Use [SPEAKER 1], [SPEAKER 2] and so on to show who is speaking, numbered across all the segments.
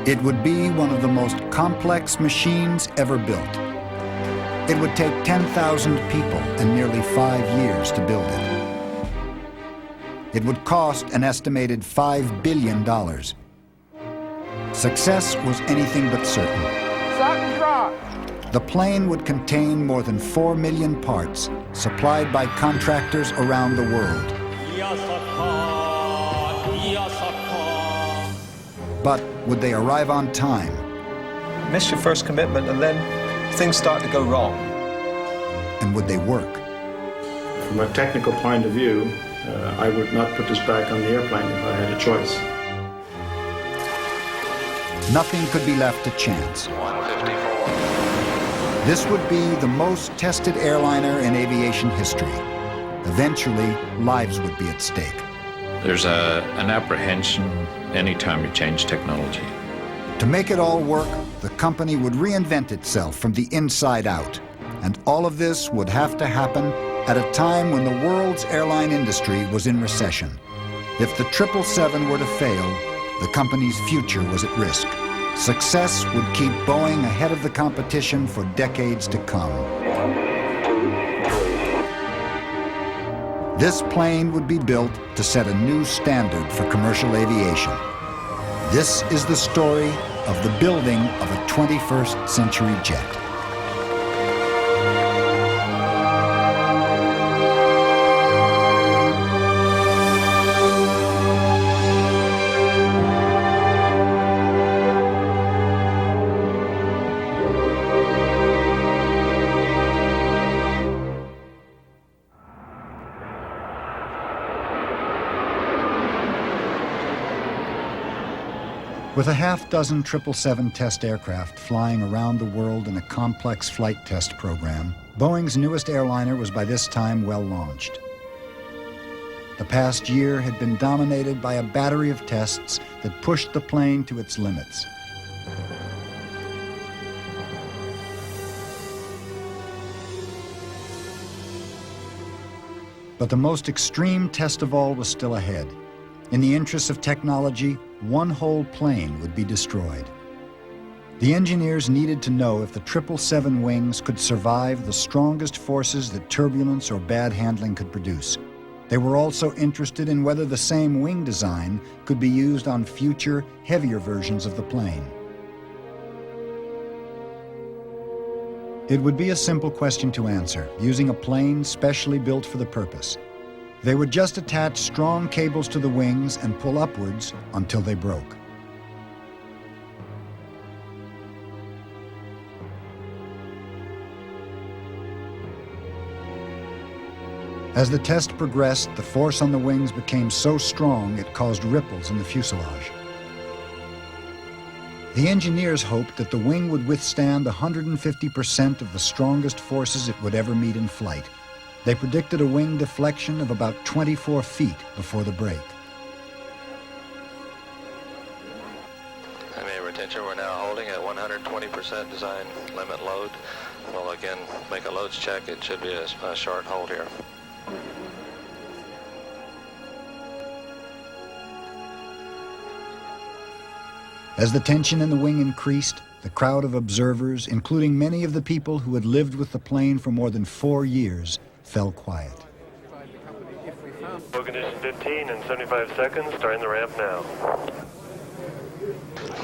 [SPEAKER 1] It would be one of the most complex machines ever built. It would take 10,000 people and nearly 5 years to build it. It would cost an estimated $5 billion. Success was anything but certain. The plane would contain more than 4 million parts supplied by contractors around the world. But would they arrive on time?
[SPEAKER 2] Miss your first commitment and then things start to go wrong.
[SPEAKER 1] And would they work?
[SPEAKER 3] From a technical point of view, I would not put this back on the airplane if I had a choice.
[SPEAKER 1] Nothing could be left to chance.
[SPEAKER 4] 154.
[SPEAKER 1] This would be the most tested airliner in aviation history. Eventually, lives would be at stake.
[SPEAKER 5] There's an apprehension anytime you change technology.
[SPEAKER 1] To make it all work, the company would reinvent itself from the inside out. And all of this would have to happen at a time when the world's airline industry was in recession. If the 777 were to fail, the company's future was at risk. Success would keep Boeing ahead of the competition for decades to come. This plane would be built to set a new standard for commercial aviation. This is the story of the building of a 21st century jet. With a half-dozen 777 test aircraft flying around the world in a complex flight test program, Boeing's newest airliner was by this time well launched. The past year had been dominated by a battery of tests that pushed the plane to its limits. But the most extreme test of all was still ahead. In the interests of technology, one whole plane would be destroyed. The engineers needed to know if the 777 wings could survive the strongest forces that turbulence or bad handling could produce. They were also interested in whether the same wing design could be used on future, heavier versions of the plane. It would be a simple question to answer, using a plane specially built for the purpose. They would just attach strong cables to the wings and pull upwards until they broke. As the test progressed, the force on the wings became so strong it caused ripples in the fuselage. The engineers hoped that the wing would withstand 150% of the strongest forces it would ever meet in flight. They predicted a wing deflection of about 24 feet before the break.
[SPEAKER 4] Main retention, we're now holding at 120% design limit load. We'll again make a loads check. It should be a short hold here.
[SPEAKER 1] As the tension in the wing increased, the crowd of observers, including many of the people who had lived with the plane for more than 4 years, fell quiet.
[SPEAKER 6] Low condition 15 and 75 seconds, starting the ramp now.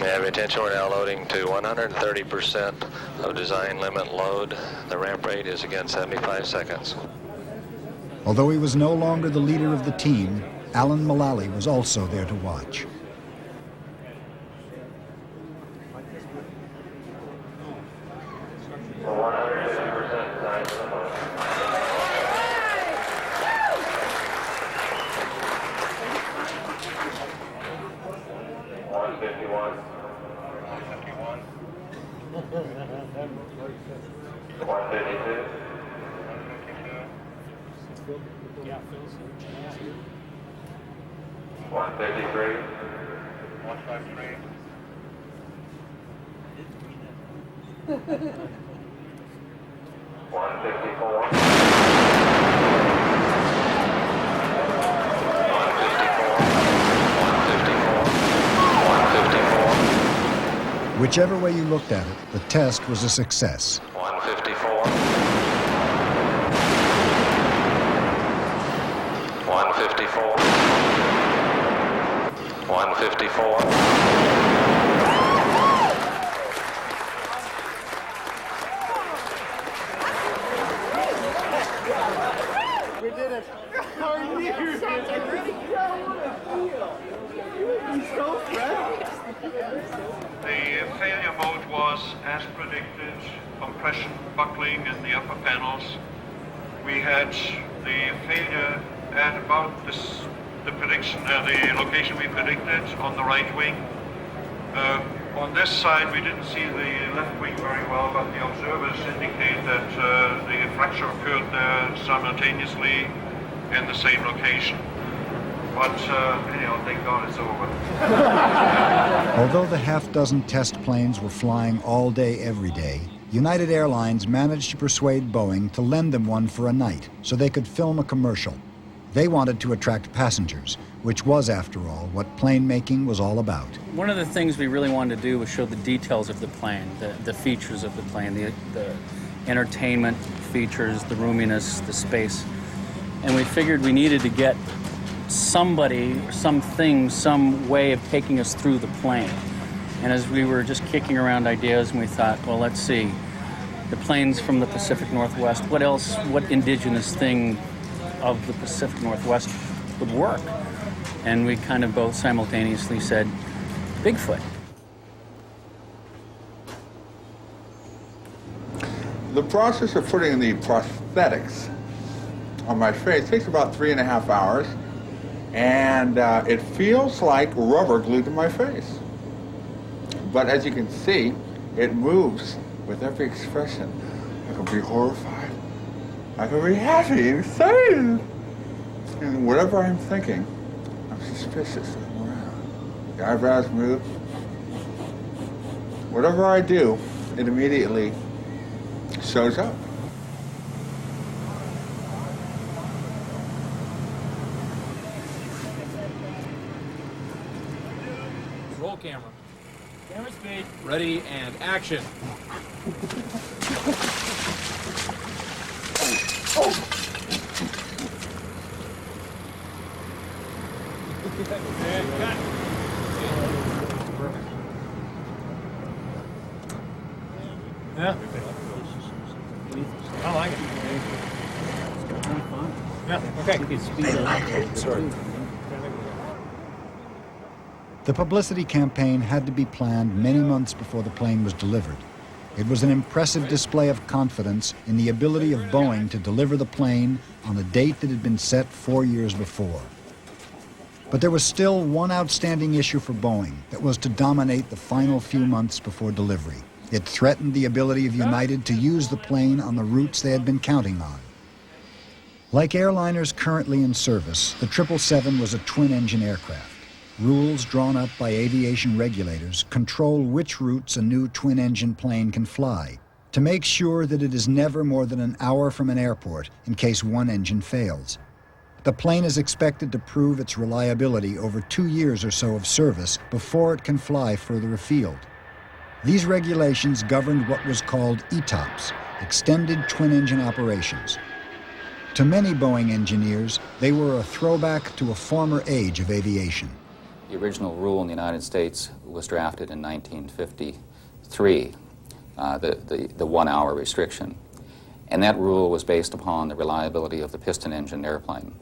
[SPEAKER 4] Main retention, we're now loading to 130% of design limit load. The ramp rate is again 75 seconds.
[SPEAKER 1] Although he was no longer the leader of the team, Alan Mullally was also there to watch.
[SPEAKER 6] Yeah, Phil's
[SPEAKER 4] 153.
[SPEAKER 6] 153.
[SPEAKER 4] 154. 154. 154. 154.
[SPEAKER 1] Whichever way you looked at it, the test was a success.
[SPEAKER 4] 154. 154. 154.
[SPEAKER 7] We did it. How are you? He's so fresh.
[SPEAKER 6] The failure mode was, as predicted, compression buckling in the upper panels. We had the failure at about the location we predicted on the right wing. On this side, we didn't see the left wing very well, but the observers indicate that the fracture occurred there simultaneously in the same location. But anyhow, thank God it's over.
[SPEAKER 1] Although the half-dozen test planes were flying all day, every day, United Airlines managed to persuade Boeing to lend them one for a night so they could film a commercial. They wanted to attract passengers, which was, after all, what plane making was all about.
[SPEAKER 8] One of the things we really wanted to do was show the details of the plane, the features of the plane, the entertainment features, the roominess, the space. And we figured we needed to get somebody, something, some way of taking us through the plane. And as we were just kicking around ideas, and we thought, well, let's see, the plane's from the Pacific Northwest. What else, what indigenous thing of the Pacific Northwest would work? And we kind of both simultaneously said, Bigfoot.
[SPEAKER 9] The process of putting the prosthetics on my face takes about 3.5 hours, and it feels like rubber glued to my face. But as you can see, it moves with every expression. I can be horrified, I can be happy, excited, and whatever I'm thinking, I'm suspicious of them around. The eyebrows move. Whatever I do, it immediately shows up.
[SPEAKER 10] Roll camera. Camera speed. Ready and action. And cut. Perfect. Yeah. I like it. Yeah, okay. Sorry.
[SPEAKER 1] The publicity campaign had to be planned many months before the plane was delivered. It was an impressive display of confidence in the ability of Boeing to deliver the plane on a date that had been set 4 years before. But there was still one outstanding issue for Boeing that was to dominate the final few months before delivery. It threatened the ability of United to use the plane on the routes they had been counting on. Like airliners currently in service, the 777 was a twin-engine aircraft. Rules drawn up by aviation regulators control which routes a new twin-engine plane can fly, to make sure that it is never more than an hour from an airport in case one engine fails. The plane is expected to prove its reliability over 2 years or so of service before it can fly further afield. These regulations governed what was called ETOPS, Extended Twin-Engine Operations. To many Boeing engineers, they were a throwback to a former age of aviation.
[SPEAKER 11] The original rule in the United States was drafted in 1953, the 1 hour restriction. And that rule was based upon the reliability of the piston-engine airplane.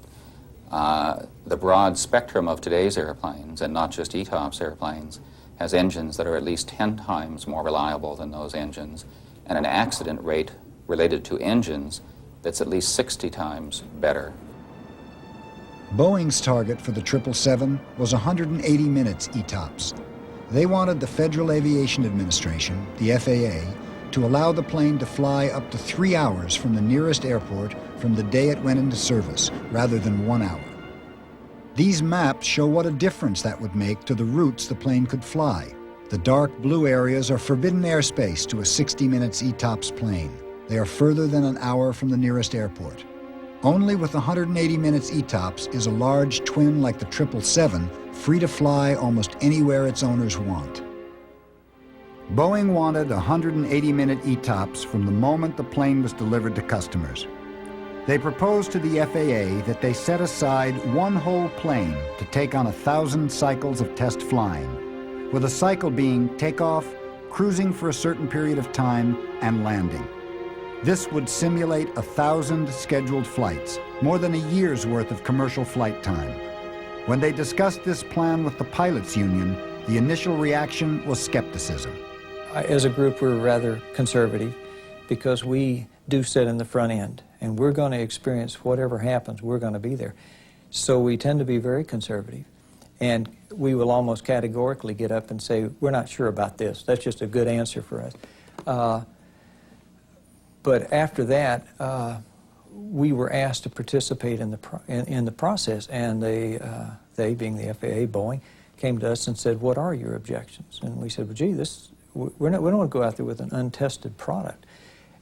[SPEAKER 11] The broad spectrum of today's airplanes, and not just ETOPS airplanes, has engines that are at least 10 times more reliable than those engines, and an accident rate related to engines that's at least 60 times better.
[SPEAKER 1] Boeing's target for the 777 was 180 minutes ETOPS. They wanted the Federal Aviation Administration, the FAA, to allow the plane to fly up to 3 hours from the nearest airport from the day it went into service, rather than 1 hour. These maps show what a difference that would make to the routes the plane could fly. The dark blue areas are forbidden airspace to a 60 minutes ETOPS plane. They are further than an hour from the nearest airport. Only with 180 minutes ETOPS is a large twin like the 777 free to fly almost anywhere its owners want. Boeing wanted 180-minute ETOPS from the moment the plane was delivered to customers. They proposed to the FAA that they set aside one whole plane to take on 1,000 cycles of test flying, with a cycle being takeoff, cruising for a certain period of time, and landing. This would simulate 1,000 scheduled flights, more than a year's worth of commercial flight time. When they discussed this plan with the pilots' union, the initial reaction was skepticism.
[SPEAKER 12] As a group, we're rather conservative because we do sit in the front end, and we're going to experience whatever happens, we're going to be there. So we tend to be very conservative, and we will almost categorically get up and say, we're not sure about this. That's just a good answer for us. But after that, we were asked to participate in the process, and they, being the FAA, Boeing, came to us and said, what are your objections? And we said, well, gee, we don't want to go out there with an untested product.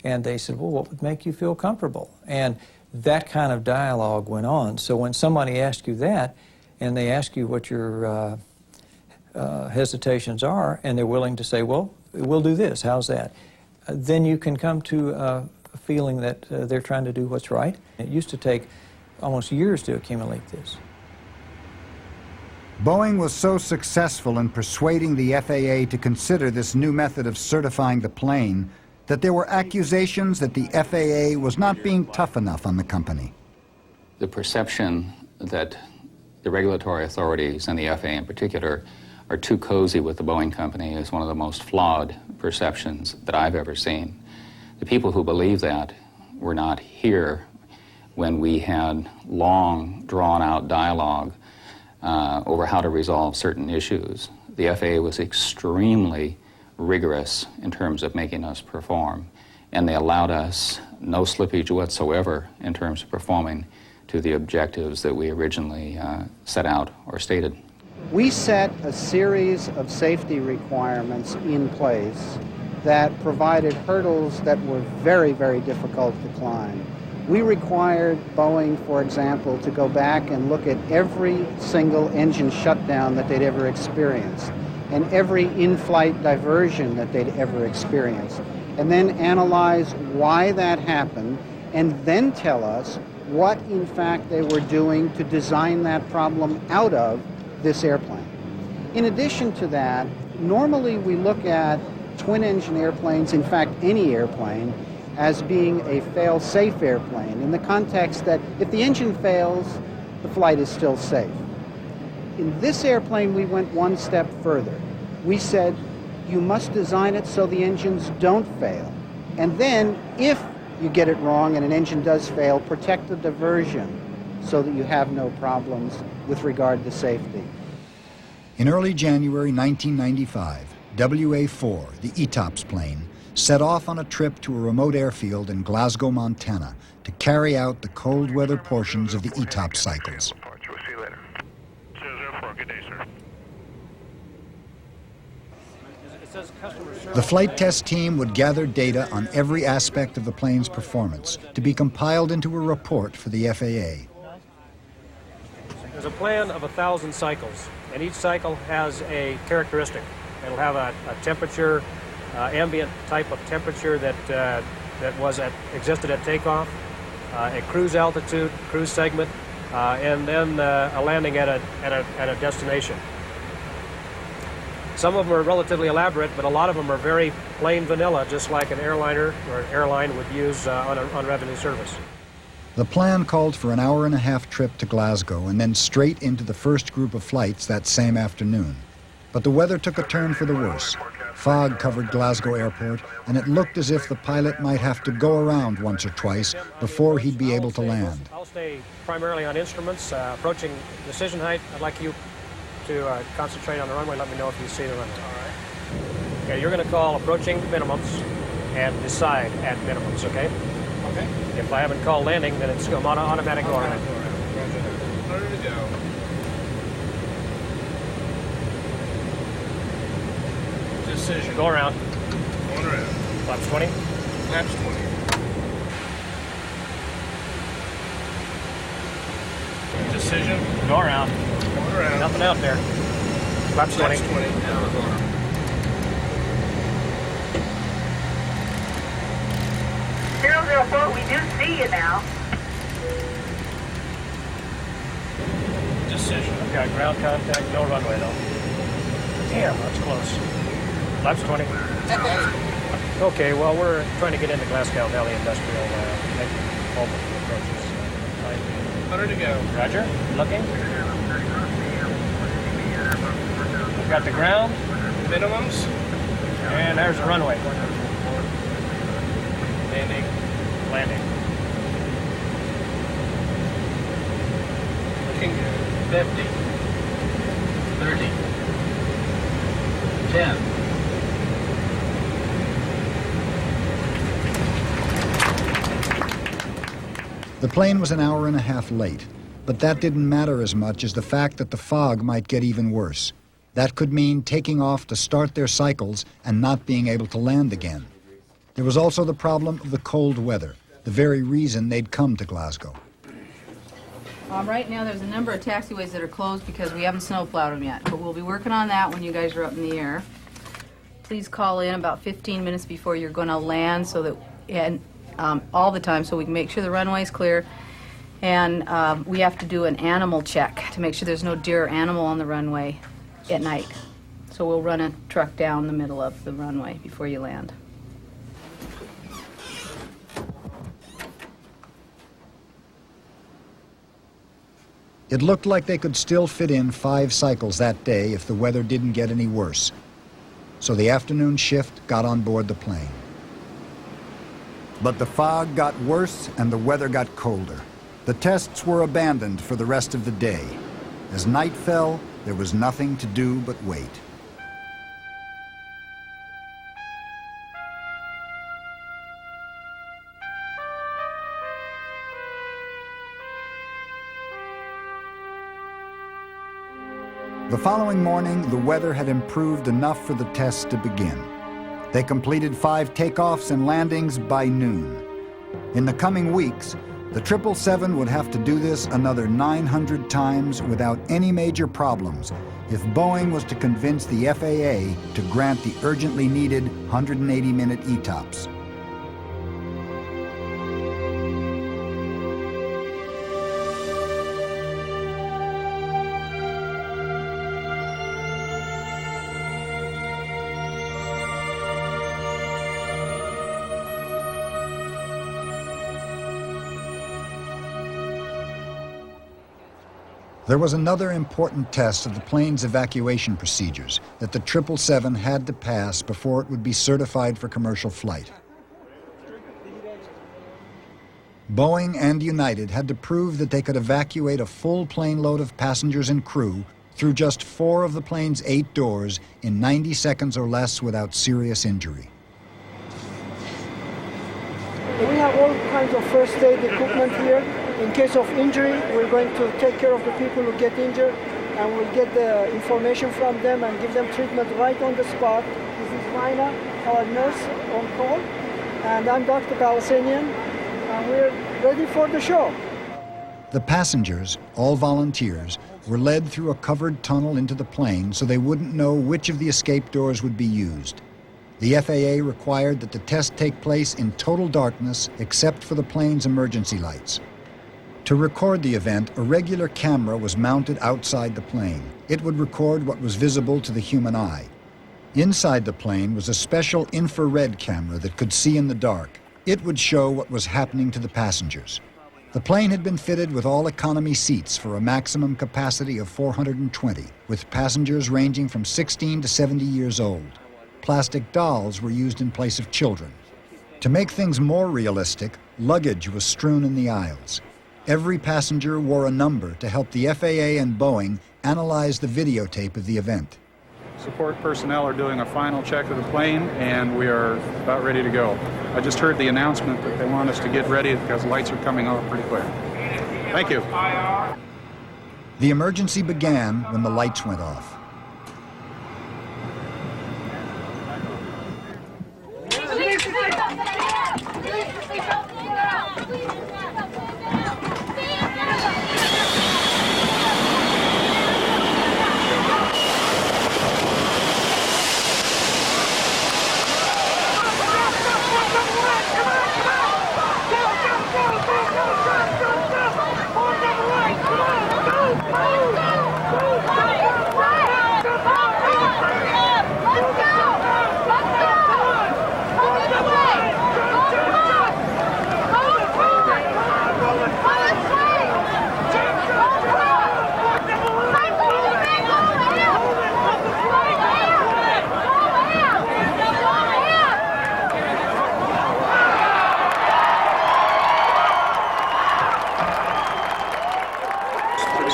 [SPEAKER 12] And they said, well, what would make you feel comfortable? And that kind of dialogue went on. So when somebody asks you that, and they ask you what your hesitations are, and they're willing to say, well, we'll do this, how's that? Then you can come to a feeling that they're trying to do what's right. It used to take almost years to accumulate this.
[SPEAKER 1] Boeing was so successful in persuading the FAA to consider this new method of certifying the plane that there were accusations that the FAA was not being tough enough on the company.
[SPEAKER 11] The perception that the regulatory authorities, and the FAA in particular, are too cozy with the Boeing company is one of the most flawed perceptions that I've ever seen. The people who believe that were not here when we had long, drawn-out dialogue over how to resolve certain issues. The FAA was extremely rigorous in terms of making us perform, and they allowed us no slippage whatsoever in terms of performing to the objectives that we originally set out or stated.
[SPEAKER 13] We set a series of safety requirements in place that provided hurdles that were very, very difficult to climb. We required Boeing, for example, to go back and look at every single engine shutdown that they'd ever experienced, and every in-flight diversion that they'd ever experienced, and then analyze why that happened, and then tell us what, in fact, they were doing to design that problem out of this airplane. In addition to that, normally we look at twin-engine airplanes, in fact, any airplane, as being a fail-safe airplane, in the context that if the engine fails, the flight is still safe. In this airplane, we went one step further. We said, you must design it so the engines don't fail. And then, if you get it wrong and an engine does fail, protect the diversion so that you have no problems with regard to safety.
[SPEAKER 1] In early January 1995, WA-4, the ETOPS plane, set off on a trip to a remote airfield in Glasgow, Montana, to carry out the cold weather portions of the ETOPS cycles.
[SPEAKER 6] We'll see you later. 004, good day, sir.
[SPEAKER 1] The flight test team would gather data on every aspect of the plane's performance to be compiled into a report for the FAA.
[SPEAKER 14] There's a plan of 1,000 cycles, and each cycle has a characteristic. It'll have a temperature, ambient type of temperature that existed at takeoff, a cruise altitude, cruise segment, and then a landing at a destination. Some of them are relatively elaborate, but a lot of them are very plain vanilla, just like an airliner or an airline would use on revenue service.
[SPEAKER 1] The plan called for an hour-and-a-half trip to Glasgow and then straight into the first group of flights that same afternoon. But the weather took a turn for the worse. Fog covered Glasgow Airport, and it looked as if the pilot might have to go around once or twice before he'd be able to land.
[SPEAKER 14] I'll stay primarily on instruments, approaching decision height. I'd like you to concentrate on the runway. Let me know if you see the runway. All right. Okay, you're going to call approaching minimums and decide at minimums, okay? Okay. If I haven't called landing, then it's automatic go around.
[SPEAKER 10] Ready to go. Decision.
[SPEAKER 14] Go around.
[SPEAKER 10] Going around.
[SPEAKER 14] Flaps 20.
[SPEAKER 10] Flaps 20. Decision.
[SPEAKER 14] Go around.
[SPEAKER 10] Going around.
[SPEAKER 14] Nothing out there. Flaps 20.
[SPEAKER 10] Flaps 20. Now we're going around.
[SPEAKER 15] 204, we do see you now.
[SPEAKER 14] Decision. I've got ground contact, no runway though. Damn, that's close. Flaps 20. Okay, well, we're trying to get into Glasgow Valley Industrial, making all the approaches. 100 to go. Roger. Looking. We've got the ground. Minimums. And there's the runway. Landing. Landing. Looking good. 50. 30. 10.
[SPEAKER 1] The plane was an hour and a half late, but that didn't matter as much as the fact that the fog might get even worse. That could mean taking off to start their cycles and not being able to land again. There was also the problem of the cold weather, the very reason they'd come to Glasgow.
[SPEAKER 16] Right now there's a number of taxiways that are closed because we haven't snowplowed them yet, but we'll be working on that when you guys are up in the air. Please call in about 15 minutes before you're going to land so that, and all the time, so we can make sure the runway's clear. And we have to do an animal check to make sure there's no deer or animal on the runway at night. So we'll run a truck down the middle of the runway before you land.
[SPEAKER 1] It looked like they could still fit in 5 cycles that day if the weather didn't get any worse. So the afternoon shift got on board the plane. But the fog got worse and the weather got colder. The tests were abandoned for the rest of the day. As night fell, there was nothing to do but wait. The following morning, the weather had improved enough for the tests to begin. They completed 5 takeoffs and landings by noon. In the coming weeks, the 777 would have to do this another 900 times without any major problems if Boeing was to convince the FAA to grant the urgently needed 180-minute ETOPS. There was another important test of the plane's evacuation procedures that the 777 had to pass before it would be certified for commercial flight. Boeing and United had to prove that they could evacuate a full plane load of passengers and crew through just 4 of the plane's 8 doors in 90 seconds or less without serious injury.
[SPEAKER 17] We have all kinds of first aid equipment here. In case of injury, we're going to take care of the people who get injured, and we'll get the information from them and give them treatment right on the spot. This is Mina, our nurse on call, and I'm Dr. Palestinian, and we're ready for the show.
[SPEAKER 1] The passengers, all volunteers, were led through a covered tunnel into the plane so they wouldn't know which of the escape doors would be used. The FAA required that the test take place in total darkness except for the plane's emergency lights. To record the event, a regular camera was mounted outside the plane. It would record what was visible to the human eye. Inside the plane was a special infrared camera that could see in the dark. It would show what was happening to the passengers. The plane had been fitted with all economy seats for a maximum capacity of 420, with passengers ranging from 16 to 70 years old. Plastic dolls were used in place of children. To make things more realistic, luggage was strewn in the aisles. Every passenger wore a number to help the FAA and Boeing analyze the videotape of the event.
[SPEAKER 18] Support personnel are doing a final check of the plane, and we are about ready to go. I just heard the announcement that they want us to get ready because the lights are coming off pretty quick. Thank you.
[SPEAKER 1] The emergency began when the lights went off.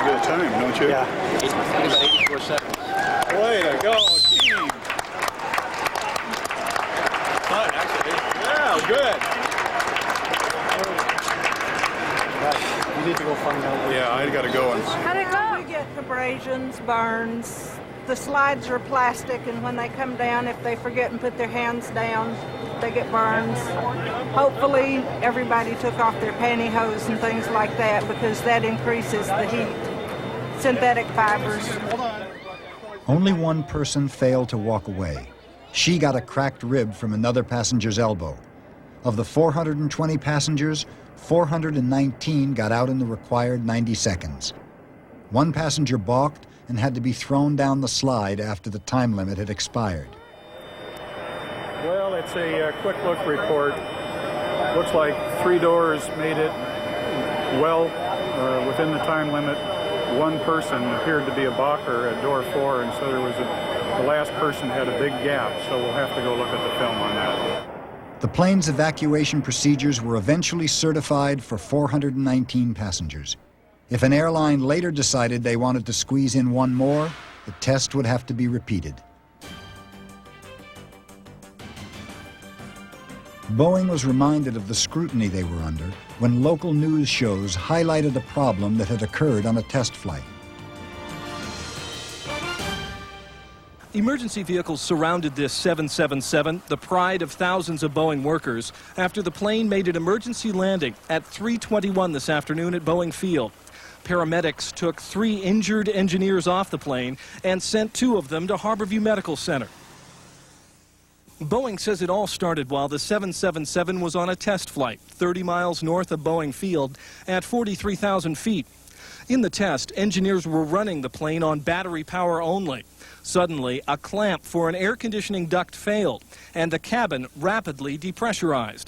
[SPEAKER 18] a good time, don't you?
[SPEAKER 10] Yeah. About 84 seconds.
[SPEAKER 18] Way to go, team!
[SPEAKER 10] Fun, actually.
[SPEAKER 18] Yeah, good.
[SPEAKER 10] You need to go find out.
[SPEAKER 18] Yeah, I got to go and.
[SPEAKER 19] How'd it go? We get abrasions, burns. The slides are plastic, and when they come down, if they forget and put their hands down, they get burns. Hopefully, everybody took off their pantyhose and things like that because that increases the heat. Synthetic fibers.
[SPEAKER 1] Only one person failed to walk away. She got a cracked rib from another passenger's elbow. Of the 420 passengers, 419 got out in the required 90 seconds. One passenger balked and had to be thrown down the slide after the time limit had expired.
[SPEAKER 18] Well, it's a quick look report. Looks like 3 doors made it well within the time limit. One person appeared to be a balker at door 4, and so there was the last person had a big gap, so we'll have to go look at the film on that.
[SPEAKER 1] The plane's evacuation procedures were eventually certified for 419 passengers. If an airline later decided they wanted to squeeze in one more, the test would have to be repeated. Boeing was reminded of the scrutiny they were under when local news shows highlighted a problem that had occurred on a test flight.
[SPEAKER 20] Emergency vehicles surrounded this 777, the pride of thousands of Boeing workers, after the plane made an emergency landing at 3:21 this afternoon at Boeing Field. Paramedics took 3 injured engineers off the plane and sent 2 of them to Harborview Medical Center. Boeing says it all started while the 777 was on a test flight 30 miles north of Boeing Field at 43,000 feet. In the test, engineers were running the plane on battery power only. Suddenly, a clamp for an air conditioning duct failed, and the cabin rapidly depressurized.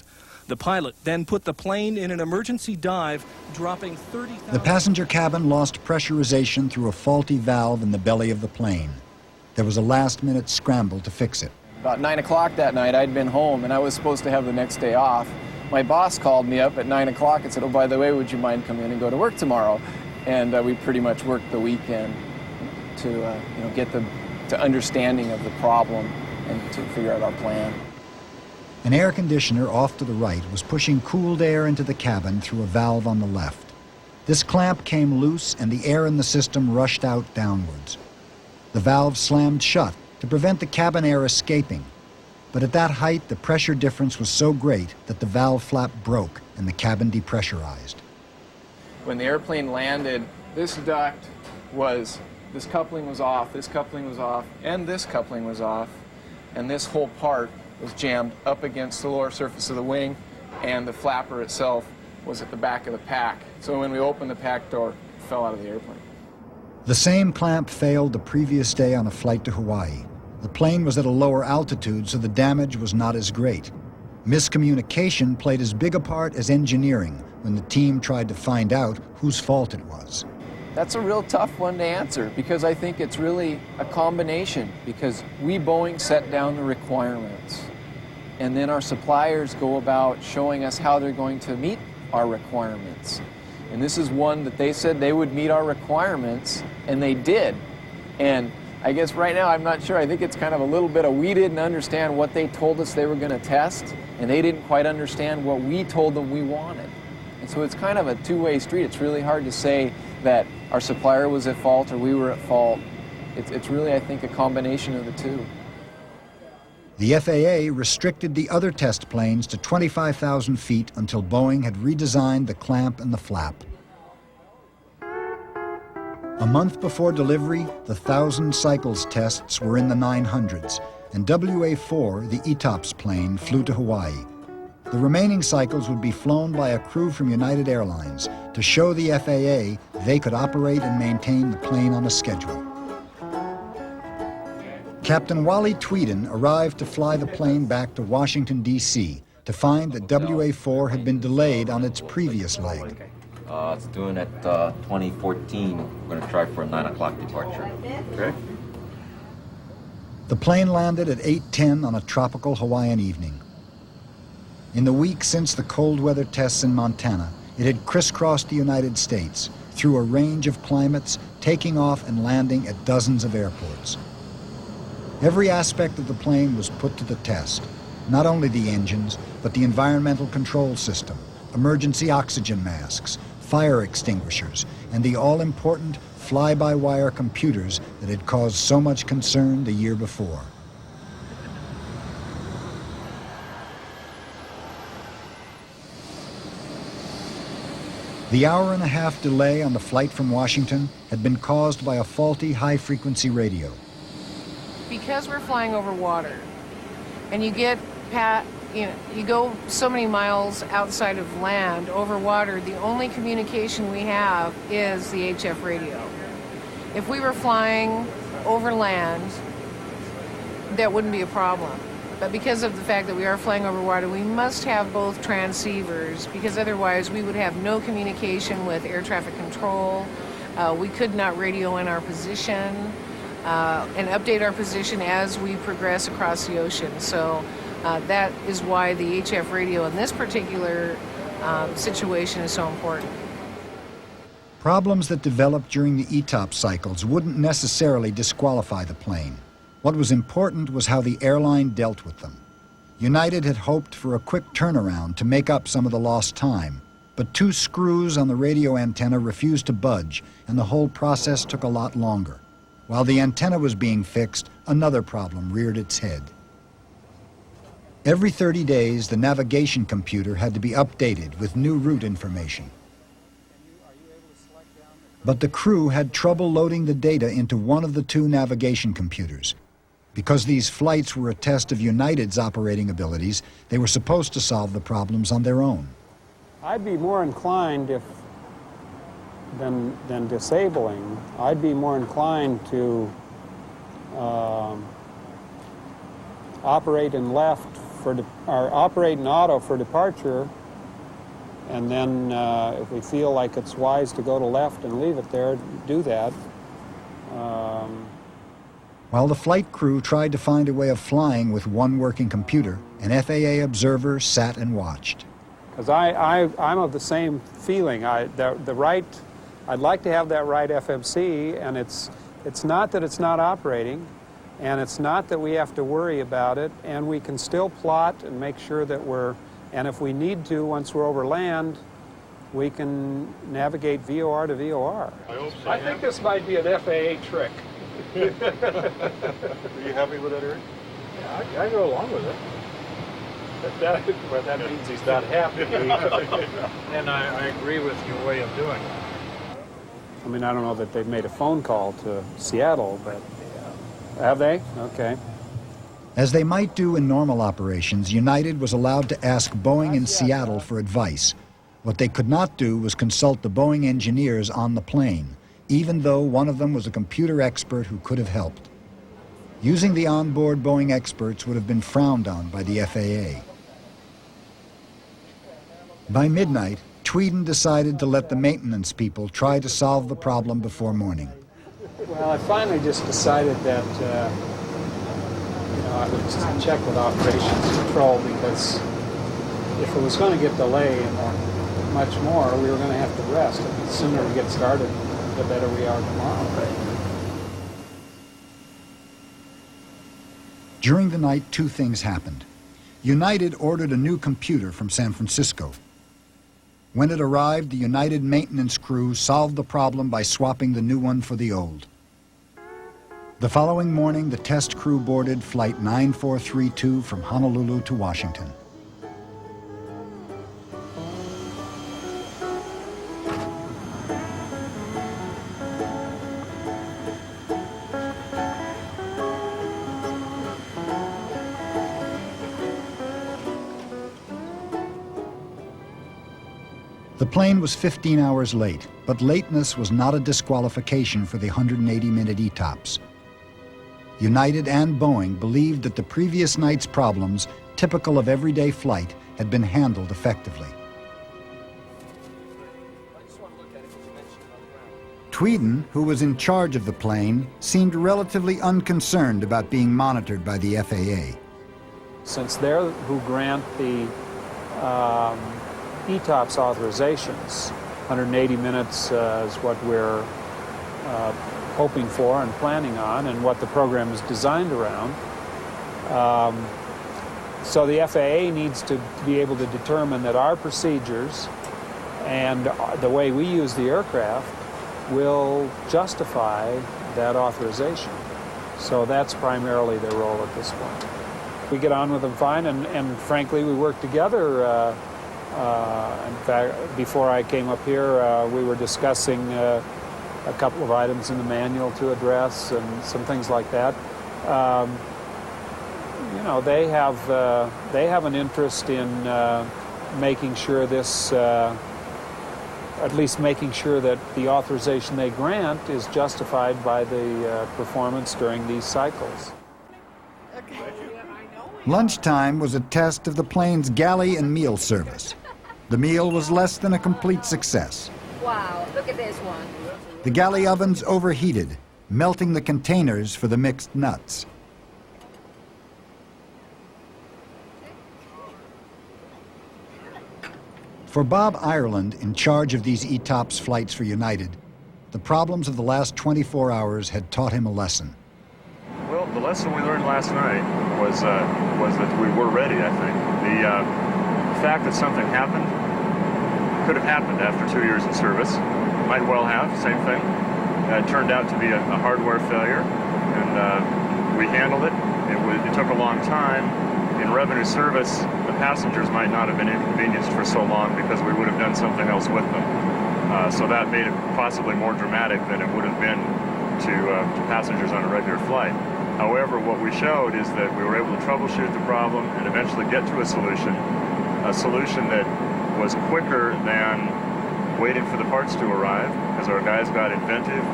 [SPEAKER 20] The pilot then put the plane in an emergency dive, dropping 30,000...
[SPEAKER 1] The passenger cabin lost pressurization through a faulty valve in the belly of the plane. There was a last-minute scramble to fix it.
[SPEAKER 21] About 9 o'clock that night, I'd been home, and I was supposed to have the next day off. My boss called me up at 9 o'clock and said, "Oh, by the way, would you mind coming in and go to work tomorrow?" And we pretty much worked the weekend to get the understanding of the problem and to figure out our plan.
[SPEAKER 1] An air conditioner off to the right was pushing cooled air into the cabin through a valve on the left. This clamp came loose and the air in the system rushed out downwards. The valve slammed shut to prevent the cabin air escaping. But at that height, the pressure difference was so great that the valve flap broke and the cabin depressurized.
[SPEAKER 21] When the airplane landed, this duct was, this coupling was off, this coupling was off, and this coupling was off, and this whole part was jammed up against the lower surface of the wing, and the flapper itself was at the back of the pack. So when we opened the pack door, it fell out of the airplane.
[SPEAKER 1] The same clamp failed the previous day on a flight to Hawaii. The plane was at a lower altitude, so the damage was not as great. Miscommunication played as big a part as engineering when the team tried to find out whose fault it was.
[SPEAKER 21] That's a real tough one to answer because I think it's really a combination because we, Boeing, set down the requirements and then our suppliers go about showing us how they're going to meet our requirements. And this is one that they said they would meet our requirements, and they did. And I guess right now I'm not sure. I think it's kind of a little bit of we didn't understand what they told us they were going to test, and they didn't quite understand what we told them we wanted. And so it's kind of a two-way street. It's really hard to say that our supplier was at fault or we were at fault. It's really, I think, a combination of the two.
[SPEAKER 1] The FAA restricted the other test planes to 25,000 feet until Boeing had redesigned the clamp and the flap. A month before delivery, the 1,000 cycles tests were in the 900s, and WA-4, the ETOPS plane, flew to Hawaii. The remaining cycles would be flown by a crew from United Airlines to show the FAA they could operate and maintain the plane on a schedule. Captain Wally Tweeden arrived to fly the plane back to Washington, D.C. to find that WA-4 had been delayed on its previous leg.
[SPEAKER 22] It's doing at 2014. We're going to try for a 9 o'clock departure. Okay.
[SPEAKER 1] The plane landed at 8:10 on a tropical Hawaiian evening. In the week since the cold weather tests in Montana, it had crisscrossed the United States, through a range of climates, taking off and landing at dozens of airports. Every aspect of the plane was put to the test, not only the engines, but the environmental control system, emergency oxygen masks, fire extinguishers, and the all-important fly-by-wire computers that had caused so much concern the year before. The hour-and-a-half delay on the flight from Washington had been caused by a faulty high-frequency radio.
[SPEAKER 2] Because we're flying over water, and you go so many miles outside of land over water, the only communication we have is the HF radio. If we were flying over land, that wouldn't be a problem. But because of the fact that we are flying over water, we must have both transceivers, because otherwise we would have no communication with air traffic control. We could not radio in our position and update our position as we progress across the ocean. So that is why the HF radio in this particular situation is so important.
[SPEAKER 1] Problems that developed during the ETOPS cycles wouldn't necessarily disqualify the plane. What was important was how the airline dealt with them. United had hoped for a quick turnaround to make up some of the lost time, but 2 screws on the radio antenna refused to budge, and the whole process took a lot longer. While the antenna was being fixed, another problem reared its head. Every 30 days, the navigation computer had to be updated with new route information. But the crew had trouble loading the data into one of the 2 navigation computers. Because these flights were a test of United's operating abilities, they were supposed to solve the problems on their own.
[SPEAKER 3] I'd be more inclined, than disabling, I'd be more inclined to operate in left or operate in auto for departure, and then if we feel like it's wise to go to left and leave it there, do that.
[SPEAKER 1] While the flight crew tried to find a way of flying with one working computer, an FAA observer sat and watched.
[SPEAKER 3] Because I'm of the same feeling. I'd like to have that right FMC, and it's not that it's not operating, and it's not that we have to worry about it, and we can still plot and make sure that and if we need to, once we're over land, we can navigate VOR to VOR. I think this might be an FAA trick.
[SPEAKER 6] Are you happy with that, Eric?
[SPEAKER 3] Yeah, I go along with it. But that means he's not happy.
[SPEAKER 18] And I agree with your way of doing it.
[SPEAKER 3] I mean, I don't know that they've made a phone call to Seattle, but have they? Okay.
[SPEAKER 1] As they might do in normal operations, United was allowed to ask Boeing in Seattle for advice. What they could not do was consult the Boeing engineers on the plane, even though one of them was a computer expert who could have helped. Using the onboard Boeing experts would have been frowned on by the FAA. By midnight, Tweeden decided to let the maintenance people try to solve the problem before morning.
[SPEAKER 3] Well, I finally just decided that I would just check with operations control, because if it was going to get delayed much more, we were going to have to rest. And the sooner we get started, the better we are tomorrow.
[SPEAKER 1] During the night, 2 things happened. United ordered a new computer from San Francisco. When it arrived, the United maintenance crew solved the problem by swapping the new one for the old. The following morning, the test crew boarded Flight 9432 from Honolulu to Washington. The plane was 15 hours late, but lateness was not a disqualification for the 180-minute ETOPS. United and Boeing believed that the previous night's problems, typical of everyday flight, had been handled effectively. Tweeden, who was in charge of the plane, seemed relatively unconcerned about being monitored by the FAA.
[SPEAKER 3] Since they're who grant the ETOPS authorizations, 180 minutes is what we're hoping for and planning on, and what the program is designed around. So the FAA needs to be able to determine that our procedures and the way we use the aircraft will justify that authorization. So that's primarily their role at this point. We get on with them fine, and frankly, we work together. In fact, before I came up here, we were discussing a couple of items in the manual to address and some things like that. You know, they have an interest in making sure this, at least making sure that the authorization they grant is justified by the performance during these cycles.
[SPEAKER 1] Lunchtime was a test of the plane's galley and meal service. The meal was less than a complete success.
[SPEAKER 4] Wow, look at this one.
[SPEAKER 1] The galley ovens overheated, melting the containers for the mixed nuts. For Bob Ireland, in charge of these ETOPS flights for United, the problems of the last 24 hours had taught him a lesson.
[SPEAKER 5] Well, the lesson we learned last night was that we were ready, I think. The fact that something happened could have happened after 2 years in service. Might well have, same thing. It turned out to be a hardware failure, and we handled it. It took a long time. In revenue service, the passengers might not have been inconvenienced for so long because we would have done something else with them. So that made it possibly more dramatic than it would have been to passengers on a regular flight. However, what we showed is that we were able to troubleshoot the problem and eventually get to a solution that was quicker than waiting for the parts to arrive, because our guys got inventive.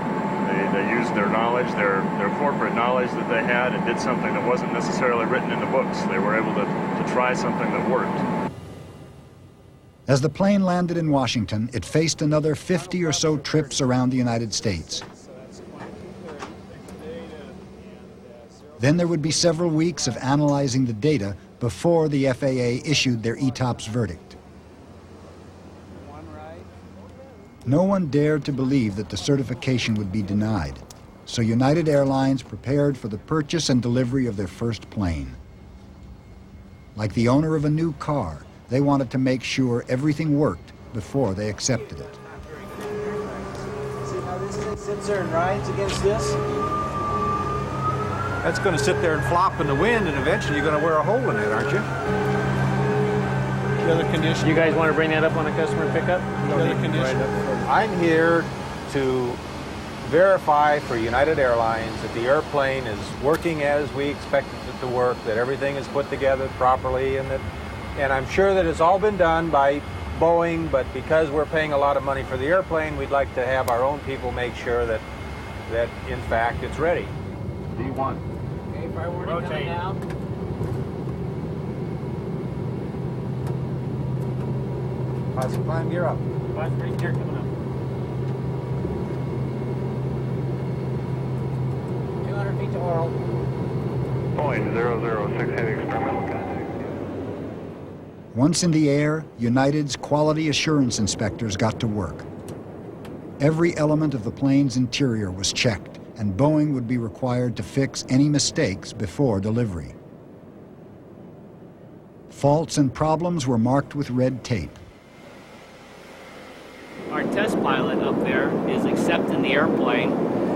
[SPEAKER 5] They used their knowledge, their corporate knowledge that they had, and did something that wasn't necessarily written in the books. They were able to try something that worked.
[SPEAKER 1] As the plane landed in Washington, it faced another 50 or so trips around the United States. Then there would be several weeks of analyzing the data before the FAA issued their ETOPS verdict. No one dared to believe that the certification would be denied, so United Airlines prepared for the purchase and delivery of their first plane. Like the owner of a new car, they wanted to make sure everything worked before they accepted it.
[SPEAKER 23] See how this thing sits there and rides against this?
[SPEAKER 24] That's going to sit there and flop in the wind, and eventually you're going to wear a hole in it, aren't you?
[SPEAKER 3] The other condition.
[SPEAKER 14] You guys want to bring that up on a customer pickup?
[SPEAKER 3] The other condition.
[SPEAKER 24] I'm here to verify for United Airlines that the airplane is working as we expected it to work, that everything is put together properly, and I'm sure that it's all been done by Boeing, but because we're paying a lot of money for the airplane, we'd like to have our own people make sure that in fact it's ready. D1.
[SPEAKER 23] Okay, priority coming down.
[SPEAKER 24] Positive climb gear up.
[SPEAKER 14] Positive gear coming up.
[SPEAKER 23] 200 feet to oral.
[SPEAKER 6] Boeing 006 heavy experimental.
[SPEAKER 1] Once in the air, United's quality assurance inspectors got to work. Every element of the plane's interior was checked, and Boeing would be required to fix any mistakes before delivery. Faults and problems were marked with red tape.
[SPEAKER 25] Our test pilot up there is accepting the airplane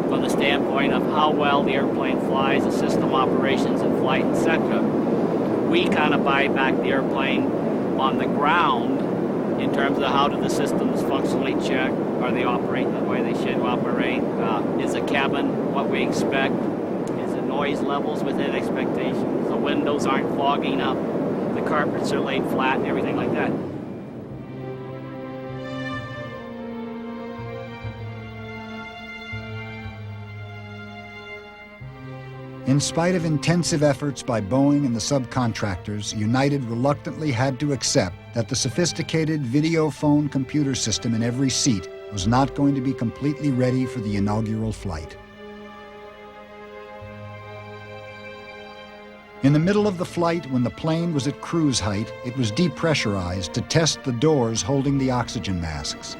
[SPEAKER 25] from the standpoint of how well the airplane flies, the system operations in flight, etc. We kind of buy back the airplane on the ground in terms of how do the systems functionally check, are they operating the way they should operate, is the cabin what we expect, is the noise levels within expectations, the windows aren't fogging up, the carpets are laid flat and everything like that.
[SPEAKER 1] In spite of intensive efforts by Boeing and the subcontractors, United reluctantly had to accept that the sophisticated video phone computer system in every seat was not going to be completely ready for the inaugural flight. In the middle of the flight, when the plane was at cruise height, it was depressurized to test the doors holding the oxygen masks.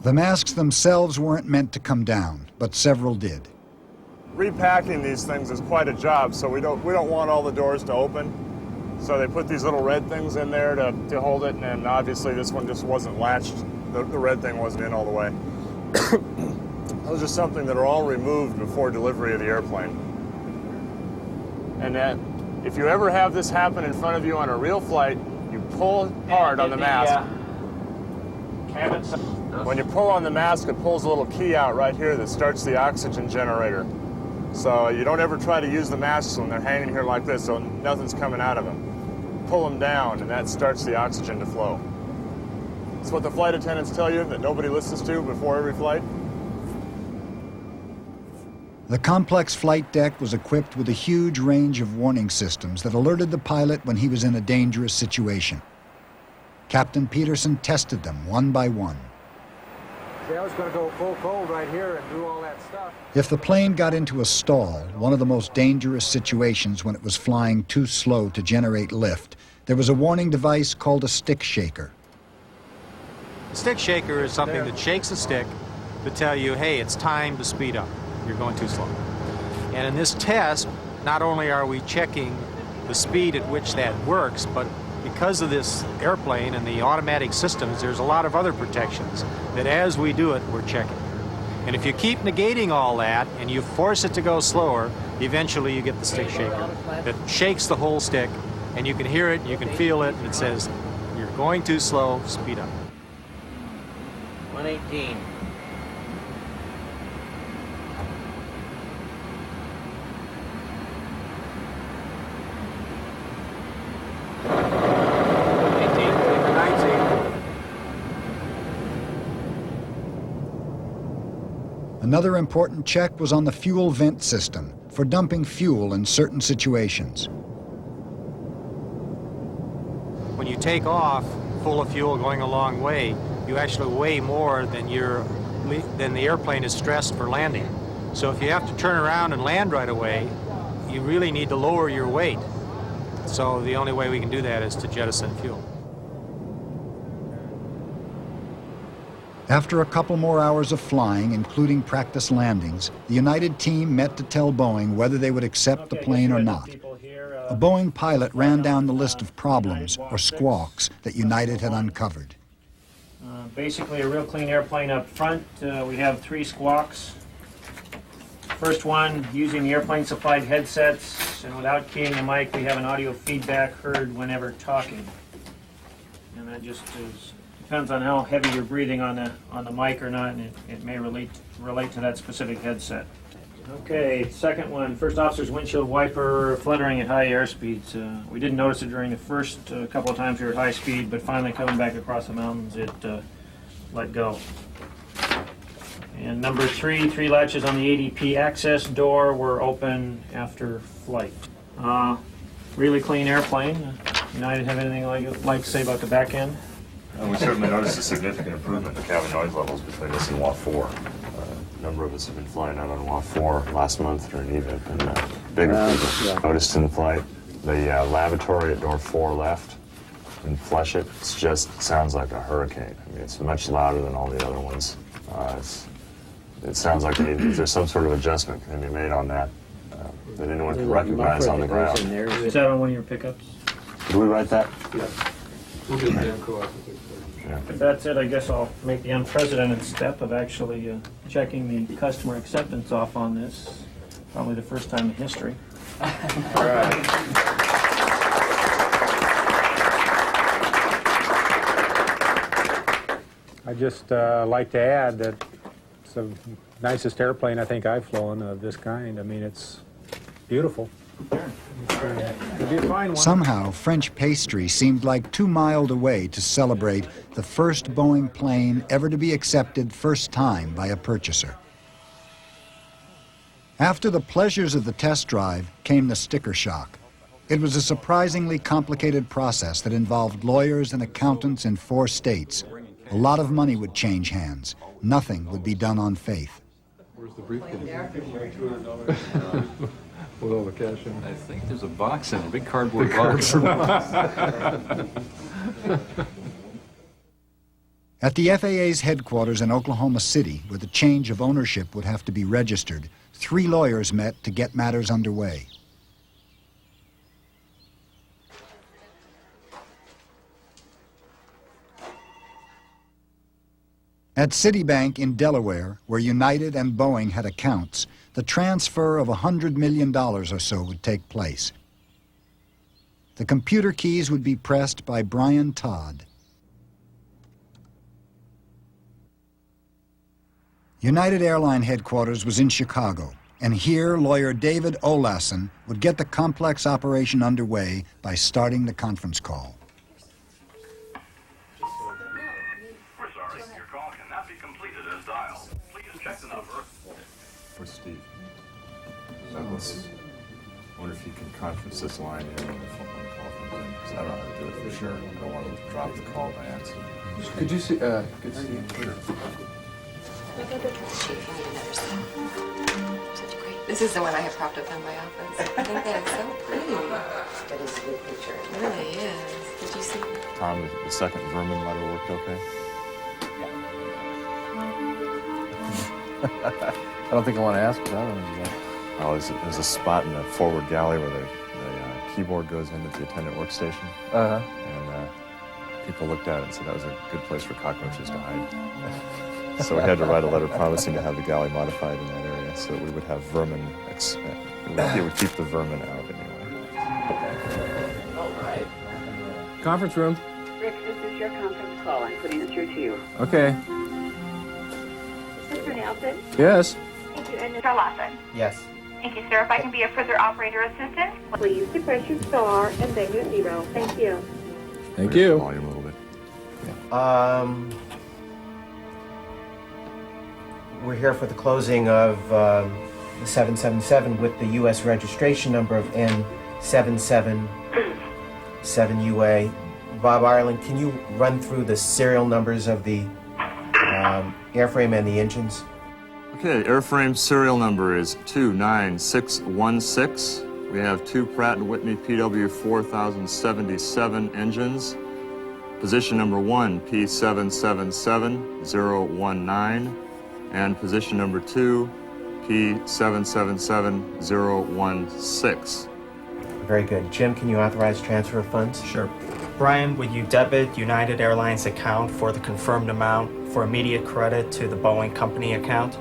[SPEAKER 1] The masks themselves weren't meant to come down, but several did.
[SPEAKER 5] Repacking these things is quite a job, so we don't want all the doors to open. So they put these little red things in there to hold it, and then obviously this one just wasn't latched. The red thing wasn't in all the way. Those are something that are all removed before delivery of the airplane. And then, if you ever have this happen in front of you on a real flight, you pull hard on the mask. When you pull on the mask, it pulls a little key out right here that starts the oxygen generator. So you don't ever try to use the masks when they're hanging here like this, so nothing's coming out of them. Pull them down, and that starts the oxygen to flow. It's what the flight attendants tell you that nobody listens to before every flight.
[SPEAKER 1] The complex flight deck was equipped with a huge range of warning systems that alerted the pilot when he was in a dangerous situation. Captain Peterson tested them one by one.
[SPEAKER 24] See, I was going to go full cold right here and do all that stuff.
[SPEAKER 1] If the plane got into a stall, one of the most dangerous situations when it was flying too slow to generate lift, there was a warning device called a stick shaker.
[SPEAKER 24] A stick shaker is something that shakes a stick to tell you, hey, it's time to speed up. You're going too slow. And in this test, not only are we checking the speed at which that works, but because of this airplane and the automatic systems, there's a lot of other protections that as we do it, we're checking. And if you keep negating all that and you force it to go slower, eventually you get the stick shaker that shakes the whole stick, and you can hear it, you can feel it, and it says, you're going too slow, speed up.
[SPEAKER 25] 118.
[SPEAKER 1] Another important check was on the fuel vent system for dumping fuel in certain situations.
[SPEAKER 24] When you take off full of fuel going a long way, you actually weigh more than the airplane is stressed for landing. So if you have to turn around and land right away, you really need to lower your weight. So the only way we can do that is to jettison fuel.
[SPEAKER 1] After a couple more hours of flying, including practice landings, the United team met to tell Boeing whether they would accept the plane or not. A Boeing pilot ran down the list of problems, or squawks, that United had uncovered.
[SPEAKER 7] Basically a real clean airplane up front. We have 3 squawks. First one, using the airplane supplied headsets, and without keying the mic, we have an audio feedback heard whenever talking. And that just depends on how heavy you're breathing on the mic or not, and it may relate to that specific headset. Okay, second one, first officer's windshield wiper fluttering at high airspeeds. We didn't notice it during the first couple of times we were at high speed, but finally coming back across the mountains, it let go. And number 3, 3 latches on the ADP access door were open after flight. Really clean airplane. United have anything like to say about the back end?
[SPEAKER 5] We certainly noticed a significant improvement in the cabin noise levels between this and WAF 4. A number of us have been flying out on WAF 4 last month during EVIP, and big improvement noticed in the flight. The lavatory at door 4 left, and flush it, it just sounds like a hurricane. I mean, it's much louder than all the other ones. It sounds like there's some sort of adjustment can be made on that that anyone can recognize on the ground.
[SPEAKER 7] Is that on one of your pickups?
[SPEAKER 5] Did we write that?
[SPEAKER 7] Yeah. If that's it, I guess I'll make the unprecedented step of actually checking the customer acceptance off on this. Probably the first time in history.
[SPEAKER 24] All right. I'd just like to add that it's the nicest airplane I think I've flown of this kind. I mean, it's beautiful.
[SPEAKER 1] Somehow, French pastry seemed like too mild a way to celebrate the first Boeing plane ever to be accepted first time by a purchaser. After the pleasures of the test drive came the sticker shock. It was a surprisingly complicated process that involved lawyers and accountants in 4 states. A lot of money would change hands. Nothing would be done on faith.
[SPEAKER 8] Where's the briefcase? With all the cash in. I think there's a box in it, a big cardboard box.
[SPEAKER 1] At the FAA's headquarters in Oklahoma City, where the change of ownership would have to be registered, 3 lawyers met to get matters underway. At Citibank in Delaware, where United and Boeing had accounts, the transfer of $100 million or so would take place. The computer keys would be pressed by Brian Todd. United Airline headquarters was in Chicago, and here lawyer David Olason would get the complex operation underway by starting the conference call.
[SPEAKER 9] We're sorry, your call cannot be completed as dialed. Please check the number.
[SPEAKER 5] Where's Steve? Douglas. I wonder if you can conference this line in when the phone call comes in, because I don't know how to do it for sure. I don't want to drop the call by accident.
[SPEAKER 21] Could you see, could Steve?
[SPEAKER 5] Sure.
[SPEAKER 11] This is the one I have propped up in my office. I think that is so pretty. That is a good picture. It really is. Did you see it?
[SPEAKER 5] Tom, the second vermin letter worked okay?
[SPEAKER 21] I don't think I want to ask, but I don't know.
[SPEAKER 5] Oh, there's a spot in the forward galley where the keyboard goes into the attendant workstation.
[SPEAKER 21] Uh-huh.
[SPEAKER 5] And people looked at it and said that was a good place for cockroaches to hide. So we had to write a letter promising to have the galley modified in that area so that we would have vermin, it would keep the vermin out anyway.
[SPEAKER 21] All right. Conference room.
[SPEAKER 12] Rick, this is your conference call. I'm putting it through to you.
[SPEAKER 21] Okay.
[SPEAKER 12] Mr. Nelson?
[SPEAKER 21] Yes.
[SPEAKER 12] Thank you. And Mr. Lawson?
[SPEAKER 24] Yes.
[SPEAKER 12] Thank you, sir. If I can be a further operator assistant, please depress your star and then your 0. Thank you.
[SPEAKER 21] Thank you.
[SPEAKER 5] Volume a little bit.
[SPEAKER 24] We're here for the closing of the 777 with the U.S. registration number of N777UA. Bob Ireland, can you run through the serial numbers of the airframe and the engines?
[SPEAKER 5] Okay, airframe serial number is 29616. We have 2 Pratt & Whitney PW4077 engines. Position number 1, P777019. And position number 2, P777016.
[SPEAKER 24] Very good. Jim, can you authorize transfer of funds?
[SPEAKER 13] Sure. Brian, would you debit United Airlines account for the confirmed amount for immediate credit to the Boeing company account?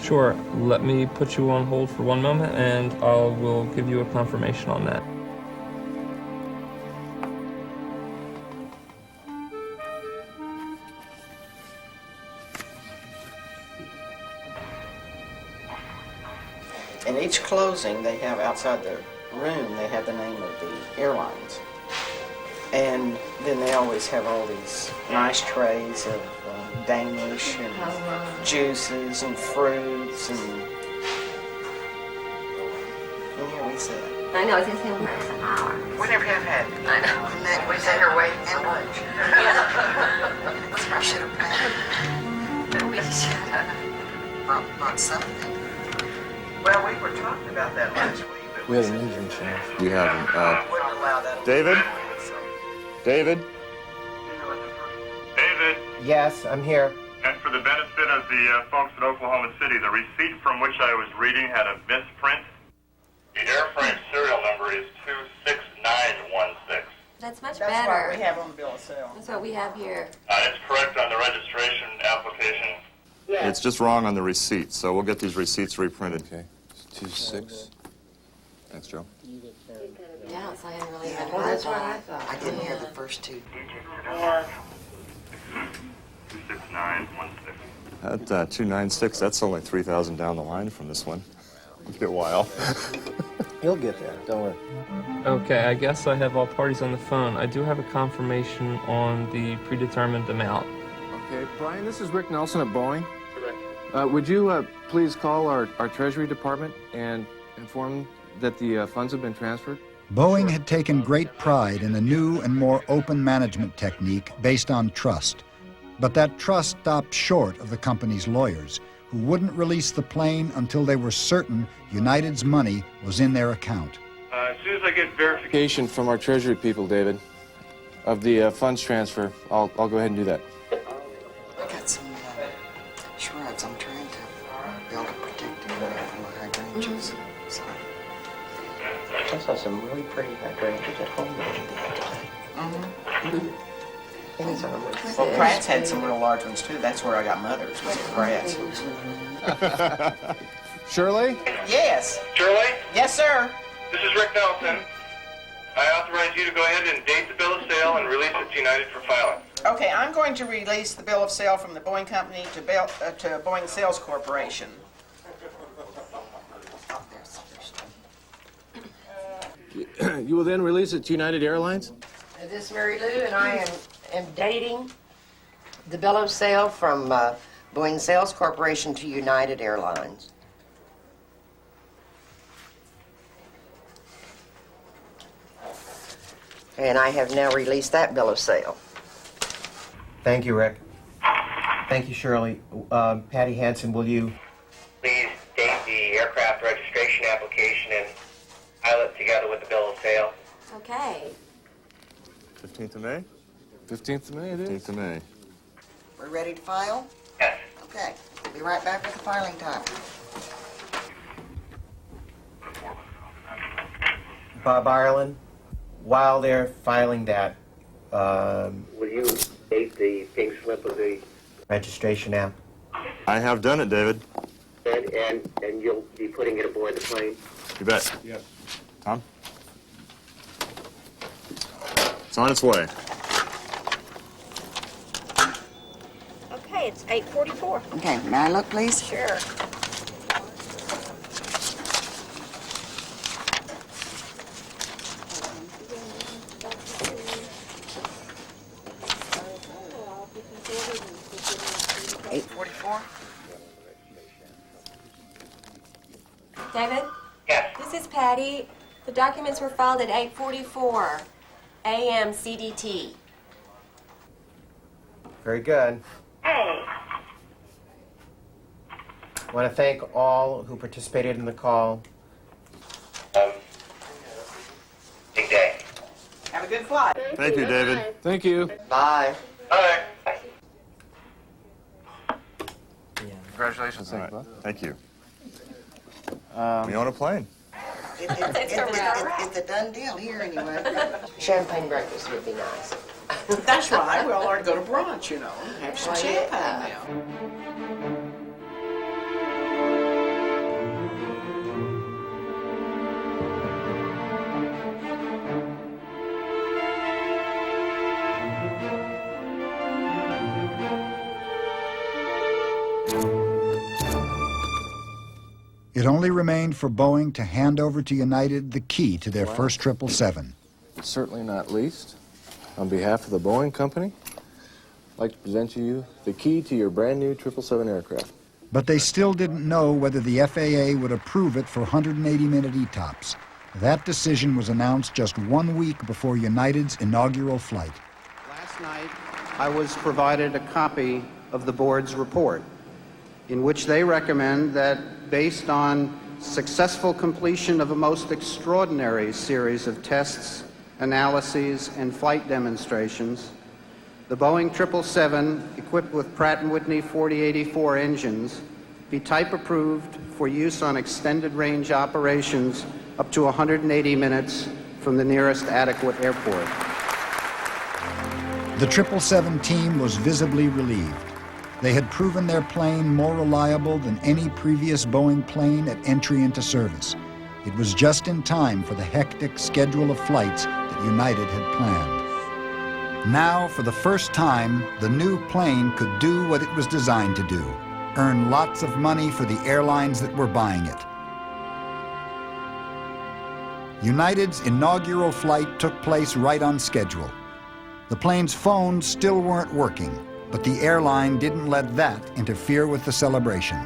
[SPEAKER 15] Sure. Let me put you on hold for 1 moment, and I will give you a confirmation on that.
[SPEAKER 26] In each closing, they have outside the room, they have the name of the airlines. And then they always have all these nice trays of Danish and juices and fruits and here we sit.
[SPEAKER 11] I know, I was going to say, where's an hour?
[SPEAKER 26] We never have had.
[SPEAKER 11] I know.
[SPEAKER 26] We sat here waiting at lunch. We should have planned.
[SPEAKER 11] We should have.
[SPEAKER 26] Brought something. Well, we were talking about that last week. But
[SPEAKER 21] we had an engine change.
[SPEAKER 5] We haven't.
[SPEAKER 26] wouldn't allow that.
[SPEAKER 5] David? David?
[SPEAKER 9] David,
[SPEAKER 24] Yes, I'm here.
[SPEAKER 9] and for the benefit of the folks at Oklahoma City, the receipt from which I was reading had a misprint. The airframe serial number is 26916.
[SPEAKER 11] That's much
[SPEAKER 26] That's
[SPEAKER 11] better.
[SPEAKER 26] what we have on the bill of sale.
[SPEAKER 11] That's what we have here.
[SPEAKER 9] It's correct on the registration application.
[SPEAKER 5] It's just wrong on the receipt, so we'll get these receipts reprinted.
[SPEAKER 21] Okay. 26.
[SPEAKER 5] Thanks, Joe.
[SPEAKER 11] Yeah, it's not really even
[SPEAKER 26] Well,
[SPEAKER 11] heard
[SPEAKER 26] that's what I
[SPEAKER 11] that.
[SPEAKER 26] thought. I didn't hear the first 2 digits.
[SPEAKER 9] 26916.
[SPEAKER 5] That 296, that's only 3,000 down the line from this one. It'll be a while.
[SPEAKER 24] He'll get there. Don't worry.
[SPEAKER 15] Okay, I guess I have all parties on the phone. I do have a confirmation on the predetermined amount.
[SPEAKER 21] Okay, Brian, this is Rick Nelson at Boeing. Correct. Would you please call our Treasury Department and inform that the funds have been transferred?
[SPEAKER 1] Boeing had taken great pride in a new and more open management technique based on trust. But that trust stopped short of the company's lawyers, who wouldn't release the plane until they were certain United's money was in their account.
[SPEAKER 9] As soon as I get verification.
[SPEAKER 21] From our Treasury people, David, of the funds transfer, I'll go ahead and do that.
[SPEAKER 26] words, I'm trying to build a protective layer for my hydrangeas. So. I saw some really pretty hydrangeas at home the other day. Well, Pratt's had some real large ones too. That's where I got Mother's, was at Pratt's.
[SPEAKER 24] Shirley?
[SPEAKER 26] Yes.
[SPEAKER 9] Shirley?
[SPEAKER 26] Yes, sir.
[SPEAKER 9] This is Rick Nelson. I authorize you to go ahead and date the bill of sale and release it to United for filing.
[SPEAKER 26] Okay, I'm going to release the bill of sale from the Boeing Company to Boeing Sales Corporation.
[SPEAKER 23] You will then release it to United Airlines?
[SPEAKER 10] This is Mary Lou, and I am dating the bill of sale from Boeing Sales Corporation to United Airlines. And I have now released that bill of sale.
[SPEAKER 16] Thank you, Rick. Thank you, Shirley. Patty Hansen, will you?
[SPEAKER 9] Please date the aircraft registration application and file it together with the bill of sale.
[SPEAKER 10] Okay.
[SPEAKER 5] 15th of May?
[SPEAKER 8] 15th of May it is.
[SPEAKER 5] 15th of May.
[SPEAKER 26] We're ready to file?
[SPEAKER 9] Yes.
[SPEAKER 26] Okay. Be right back with the filing time.
[SPEAKER 16] Bob Ireland, while they're filing that,
[SPEAKER 9] Will you date the pink slip of the...
[SPEAKER 16] registration app?
[SPEAKER 5] I have done it, David.
[SPEAKER 9] And you'll be putting it aboard the plane?
[SPEAKER 5] You bet.
[SPEAKER 9] Yes.
[SPEAKER 5] Tom? It's on its way.
[SPEAKER 4] Okay, it's 8:44.
[SPEAKER 26] Okay, may I look, please?
[SPEAKER 4] Sure.
[SPEAKER 11] David?
[SPEAKER 9] Yes.
[SPEAKER 11] This is Patty. The documents were filed at 8:44 a.m. CDT.
[SPEAKER 16] Very good.
[SPEAKER 4] Hey.
[SPEAKER 16] I want to thank all who participated in the call.
[SPEAKER 9] Big day.
[SPEAKER 26] Have a good flight.
[SPEAKER 5] Thank you, David.
[SPEAKER 23] Thank you.
[SPEAKER 10] Bye.
[SPEAKER 9] Bye.
[SPEAKER 5] Congratulations. Thank you. We own a plane.
[SPEAKER 26] It's a done deal here, anyway.
[SPEAKER 10] Champagne breakfast would be nice.
[SPEAKER 26] That's right. We all ought to go to brunch, you know, and have some champagne now.
[SPEAKER 1] It only remained for Boeing to hand over to United the key to their first 777.
[SPEAKER 23] Certainly not least, on behalf of the Boeing Company, I'd like to present to you the key to your brand new 777 aircraft.
[SPEAKER 1] But they still didn't know whether the FAA would approve it for 180-minute ETOPS. That decision was announced just 1 week before United's inaugural flight.
[SPEAKER 17] Last night, I was provided a copy of the board's report, in which they recommend that, based on successful completion of a most extraordinary series of tests, analyses, and flight demonstrations, the Boeing 777, equipped with Pratt & Whitney 4084 engines, be type approved for use on extended range operations up to 180 minutes from the nearest adequate airport.
[SPEAKER 1] The 777 team was visibly relieved. They had proven their plane more reliable than any previous Boeing plane at entry into service. It was just in time for the hectic schedule of flights that United had planned. Now, for the first time, the new plane could do what it was designed to do: earn lots of money for the airlines that were buying it. United's inaugural flight took place right on schedule. The plane's phones still weren't working, but the airline didn't let that interfere with the celebration.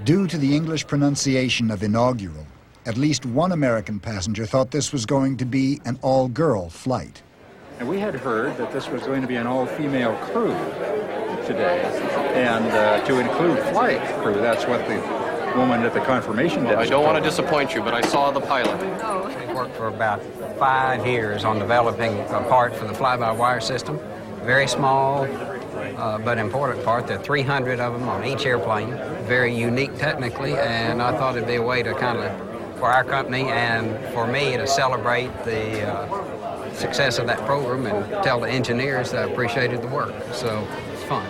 [SPEAKER 1] Due to the English pronunciation of inaugural, at least one American passenger thought this was going to be an all-girl flight.
[SPEAKER 2] And we had heard that this was going to be an all-female crew today, and to include flight crew. That's what the woman at the confirmation desk
[SPEAKER 3] I don't want to
[SPEAKER 2] told us.
[SPEAKER 3] disappoint you, but I saw the pilot.
[SPEAKER 18] I worked for about 5 years on developing a part for the fly-by-wire system. Very small, but important part. There are 300 of them on each airplane. Very unique technically, and I thought it'd be a way to kind of, for our company and for me, to celebrate the success of that program and tell the engineers that I appreciated the work. So it's fun.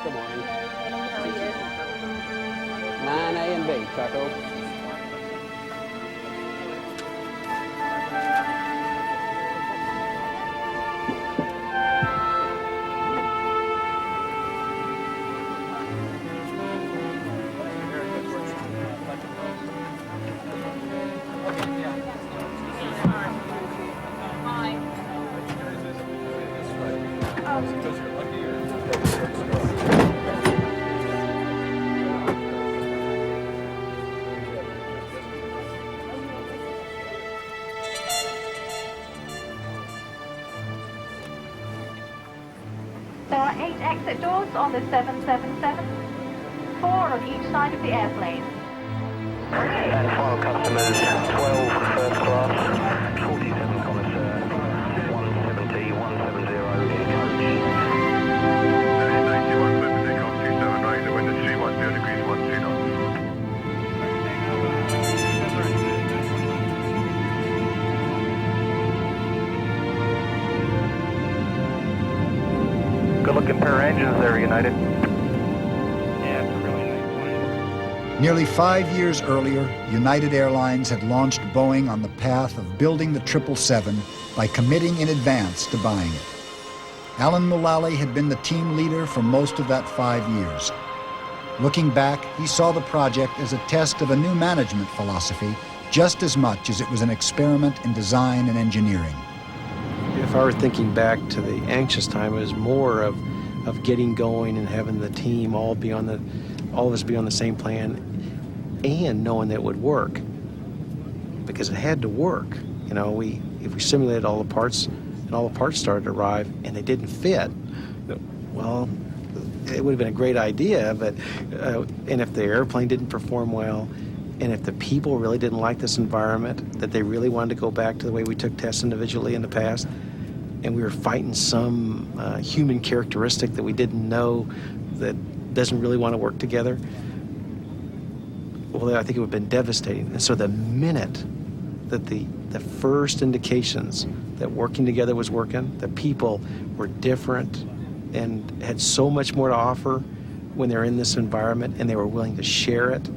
[SPEAKER 19] Good morning. 9A and B, Chaco.
[SPEAKER 12] There are 8 exit doors on the 777, 4 on each side of the airplane.
[SPEAKER 20] And final customers, 12 first class, 47 connoisseur, 170, 170 in coach. 91 Clement, take off 27 right, the wind is 310 degrees, 1 knots. Good looking pair of engines there, United. Yeah, it's a really nice plane.
[SPEAKER 1] Nearly 5 years earlier, United Airlines had launched Boeing on the path of building the 777 by committing in advance to buying it. Alan Mullally had been the team leader for most of that 5 years. Looking back, he saw the project as a test of a new management philosophy, just as much as it was an experiment in design and engineering.
[SPEAKER 22] If I were thinking back to the anxious time, it was more of getting going and having the team all of us be on the same plan, and knowing that it would work, because it had to work. You know, if we simulated all the parts and all the parts started to arrive and they didn't fit, well, it would have been a great idea, but and if the airplane didn't perform well, and if the people really didn't like this environment, that they really wanted to go back to the way we took tests individually in the past, and we were fighting some human characteristic that we didn't know that doesn't really want to work together, well, I think it would have been devastating. And so the minute that the first indications that working together was working, the people were different and had so much more to offer when they're in this environment, and they were willing to share it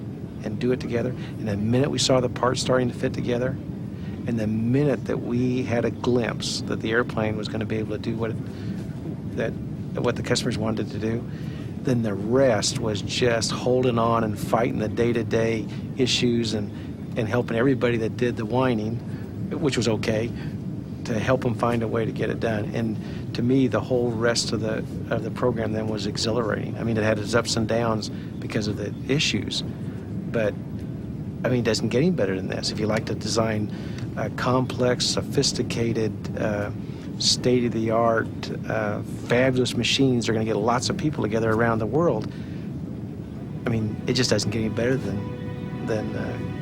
[SPEAKER 22] and do it together. And the minute we saw the parts starting to fit together, and the minute that we had a glimpse that the airplane was going to be able to do what the customers wanted to do, then the rest was just holding on and fighting the day-to-day issues and helping everybody that did the whining, which was okay, to help them find a way to get it done. And to me, the whole rest of the program then was exhilarating. I mean, it had its ups and downs because of the issues, but I mean, it doesn't get any better than this. If you like to design complex, sophisticated, state-of-the-art, fabulous machines, they're going to get lots of people together around the world. I mean, it just doesn't get any better than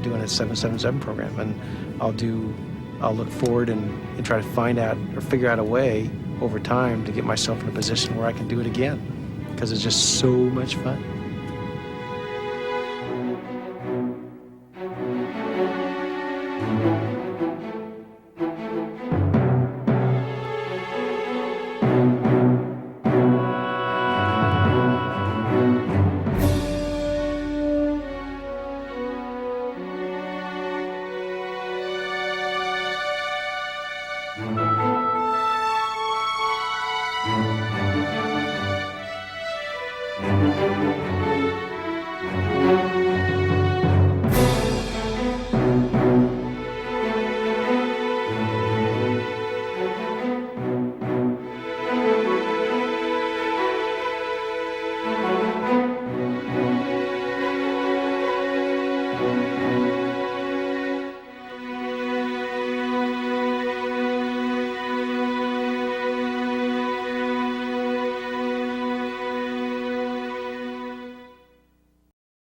[SPEAKER 22] doing a 777 program. And I'll look forward and try to find out or figure out a way over time to get myself in a position where I can do it again, because it's just so much fun.